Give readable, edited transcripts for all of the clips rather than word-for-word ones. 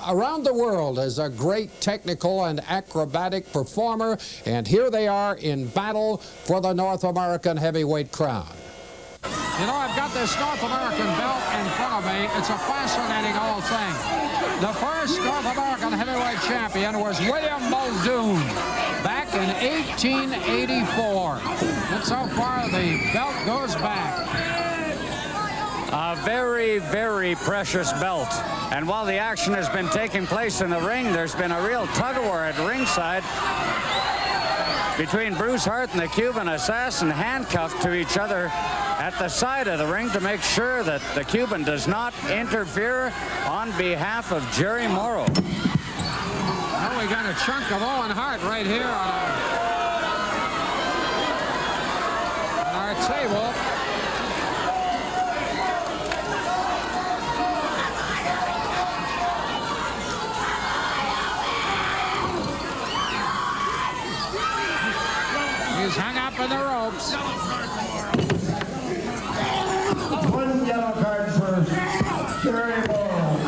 Around the world as a great technical and acrobatic performer, and here they are in battle for the North American heavyweight crown. You know, I've got this North American belt in front of me. It's a fascinating old thing. The first North American heavyweight champion was William Muldoon back in 1884. And so far, the belt goes back. A very, very precious belt. And while the action has been taking place in the ring, there's been a real tug-of-war at ringside between Bruce Hart and the Cuban assassin, handcuffed to each other at the side of the ring to make sure that the Cuban does not interfere on behalf of Gerry Morrow. Well, we got a chunk of Owen Hart right here on our table. He's hung up in the ropes. One yellow card for Gerry Morrow.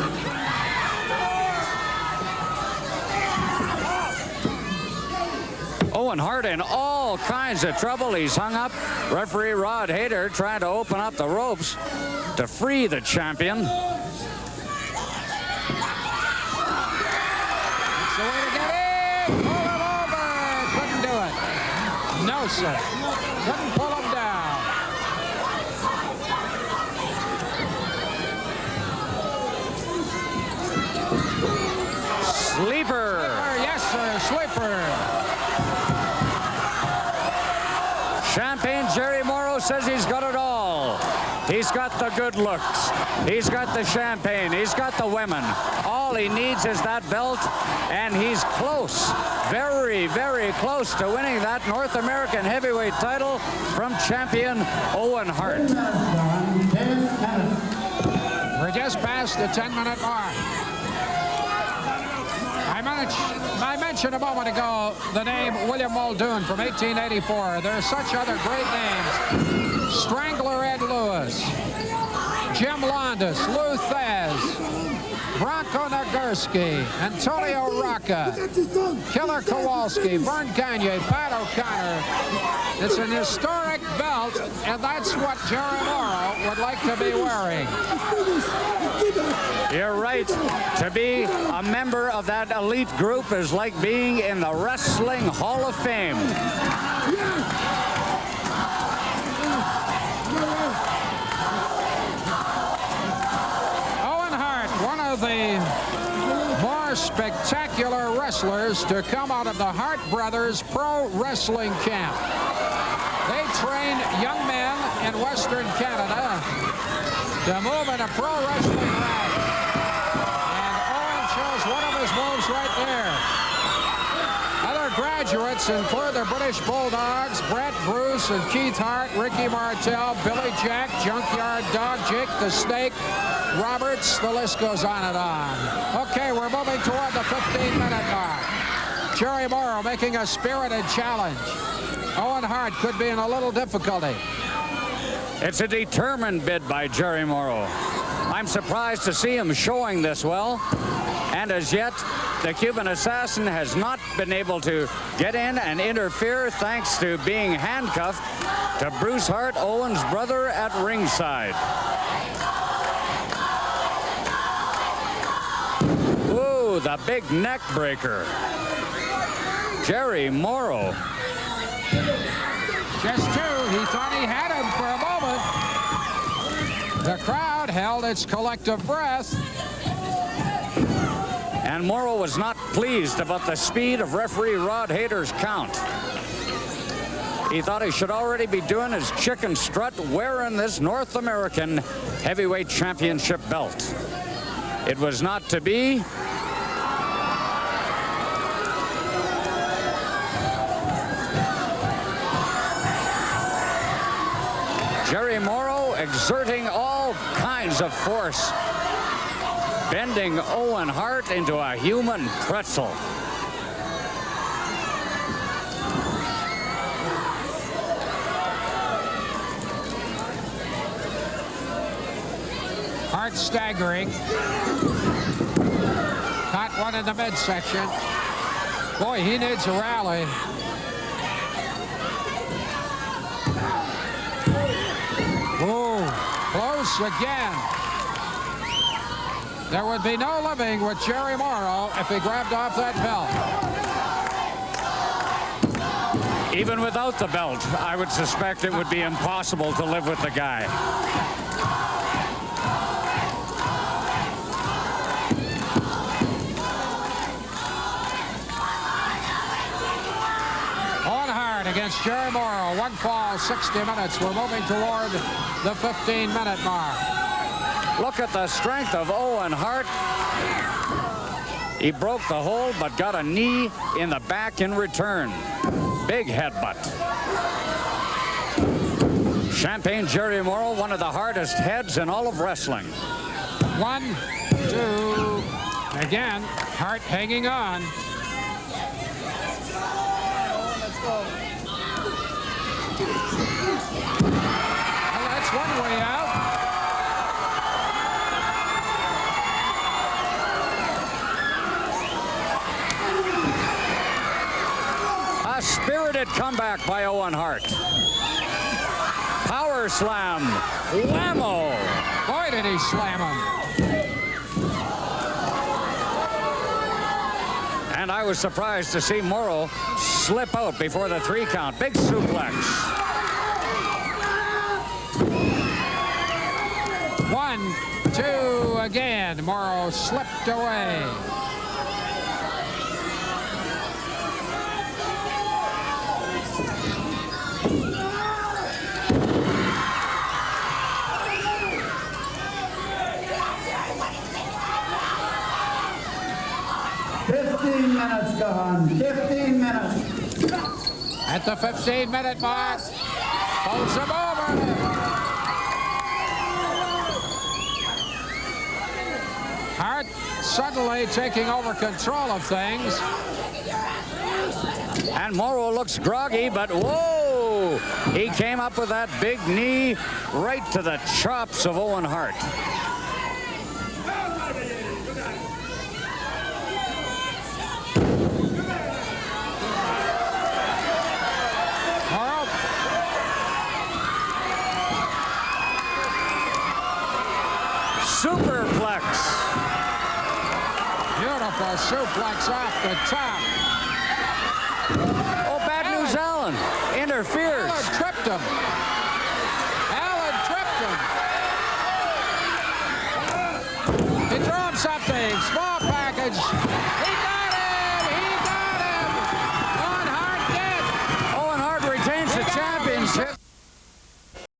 Owen Hart in all kinds of trouble. He's hung up. Referee Rod Hayter trying to open up the ropes to free the champion. That's the way to get in. Pull him over. Couldn't do it. No, sir. Couldn't pull him down. Sleeper. Yes, sir. Sweeper. Champagne Gerry Morrow says he's got it all. He's got the good looks. He's got the champagne. He's got the women. All he needs is that belt, and he's close, very, very close to winning that North American heavyweight title from champion Owen Hart. We're just past the 10-minute mark. I mentioned a moment ago the name William Muldoon from 1884. There are such other great names. Strangler Ed Lewis, Jim Londas, Lou Thez, Bronco Nagurski, Antonio Rocca, Killer Kowalski, Vern Gagne, Pat O'Connor. It's an historic belt, and that's what Gerry Morrow would like to be wearing. You're right. To be a member of that elite group is like being in the Wrestling Hall of Fame. Owen Hart, one of the more spectacular wrestlers to come out of the Hart Brothers Pro Wrestling Camp. They train young men in Western Canada to move in a pro wrestling route. And Owen shows one of his moves right there. Other graduates include the British Bulldogs, Brett Bruce and Keith Hart, Ricky Martel, Billy Jack, Junkyard Dog, Jake the Snake, Roberts, the list goes on and on. Okay, we're moving toward the 15-minute mark. Gerry Morrow making a spirited challenge. Owen Hart could be in a little difficulty. It's a determined bid by Gerry Morrow. I'm surprised to see him showing this well. And as yet, the Cuban assassin has not been able to get in and interfere thanks to being handcuffed to Bruce Hart, Owen's brother, at ringside. Ooh, the big neck breaker. Gerry Morrow. Just two. He thought he had him for a moment. The crowd held its collective breath. And Morrow was not pleased about the speed of referee Rod Hayter's count. He thought he should already be doing his chicken strut wearing this North American heavyweight championship belt. It was not to be. Gerry Morrow exerting all kinds of force, bending Owen Hart into a human pretzel. Hart staggering. one in the midsection. Boy, he needs a rally. Ooh, close again. There would be no living with Gerry Morrow if he grabbed off that belt. Even without the belt, I would suspect it would be impossible to live with the guy. Owen Hart against Gerry Morrow. One fall, 60 minutes. We're moving toward the 15-minute mark. Look at the strength of Owen Hart. He broke the hold, but got a knee in the back in return. Big headbutt. Champagne Gerry Morrow, one of the hardest heads in all of wrestling. 1, 2. Again, Hart hanging on. Well, that's one way out. A spirited comeback by Owen Hart. Power slam. Whammo. Boy, did he slam him. And I was surprised to see Morrow slip out before the 3 count. Big suplex. 1, 2, again. Morrow slipped away. Minutes gone. 15 minutes. At the 15-minute mark, pulls him over. Hart suddenly taking over control of things. And Morrow looks groggy, but whoa! He came up with that big knee right to the chops of Owen Hart. Superplex. Beautiful suplex off the top. Oh, Bad News Allen interferes. Allen tripped him. Allen tripped him. He threw him something. Small package. He got him. He got him. Owen Hart did. Owen Hart retains the championship.